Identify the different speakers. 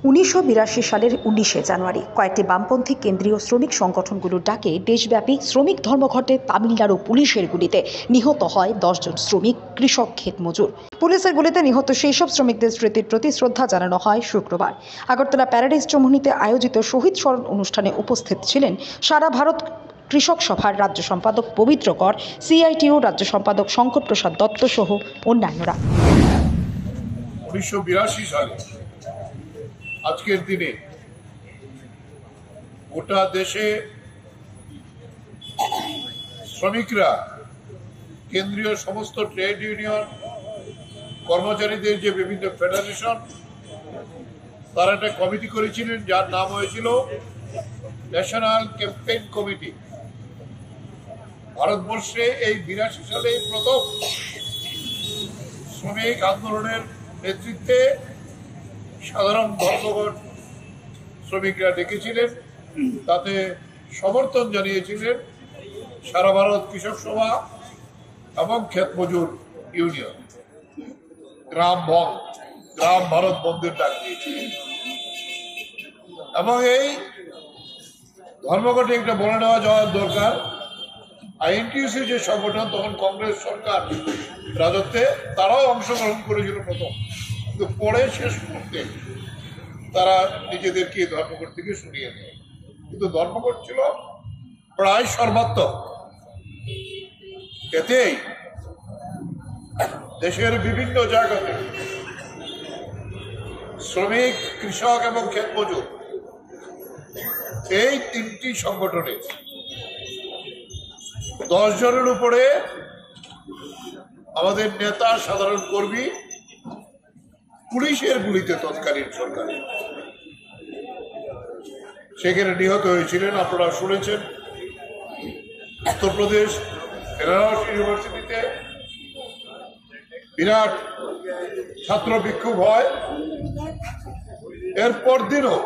Speaker 1: 1982 সালের 19শে জানুয়ারি কয়েকটি বামপন্থী কেন্দ্রীয় শ্রমিক সংগঠনগুলোর ডাকে দেশব্যাপী শ্রমিক ধর্মঘটে তামিলনাড়ু পুলিশের গুলিতে নিহত হয় 10 জন শ্রমিক, কৃষক, ক্ষেত মজুর। পুলিশের গুলিতে নিহত সেই সব শ্রমিকদের স্মৃতির প্রতি শ্রদ্ধা জানানো হয় শুক্রবার। আগরতলা প্যারাডাইস চৌমুহনীতে আয়োজিত শহীদ স্মরণ অনুষ্ঠানে উপস্থিত ছিলেন সারা ভারত কৃষক সভার রাজ্য সম্পাদক পবিত্র কর, সিআইটিইউ রাজ্য সম্পাদক শঙ্কর প্রসাদ দত্ত সহ অন্যান্যরা।
Speaker 2: 1982 সালে আজকের দিনে গোটা দেশে শ্রমিকরা কেন্দ্রীয় সমস্ত ট্রেড ইউনিয়ন, কর্মচারীদের যে বিভিন্ন ফেডারেশন, তারা একটা কমিটি করেছিলেন যার নাম হয়েছিল ন্যাশনাল ক্যাম্পেইন কমিটি। ভারতবর্ষে এই 82 সালে প্রথম শ্রমিক আন্দোলনের নেতৃত্বে সাধারণ ধর্মঘট শ্রমিকরা ডেকেছিলেন। তাতে সমর্থন জানিয়েছিলেন সারা ভারত কৃষক সভা এবং ক্ষেত মজুর ইউনিয়ন। গ্রাম ভারত বন্ধের ডাক দিয়েছিলেন এবং এই ধর্মঘটে একটা বলে নেওয়া যাওয়ার দরকার। আইএনটিইউসি যে সংগঠন, তখন কংগ্রেস সরকার রাজত্বে, তারাও অংশগ্রহণ করেছিল প্রথম, কিন্তু পরে শেষ মুহূর্তে তারা নিজেদেরকে ধর্মঘট থেকে সরিয়ে নেয়। কিন্তু ধর্মঘট ছিল প্রায় সর্বাত্মক। এতেই দেশের বিভিন্ন জায়গাতে শ্রমিক, কৃষক এবং ক্ষেত মজুর এই তিনটি সংগঠনে 10 জনের উপরে আমাদের নেতা, সাধারণ কর্মী পুলিশের গুলিতে তৎকালীন সরকারে সেখানে নিহত হয়েছিলেন। আপনারা শুনেছেন উত্তরপ্রদেশ বেনারস ইউনিভার্সিটিতে বিরাট ছাত্র বিক্ষোভ হয়। এর পরদিনও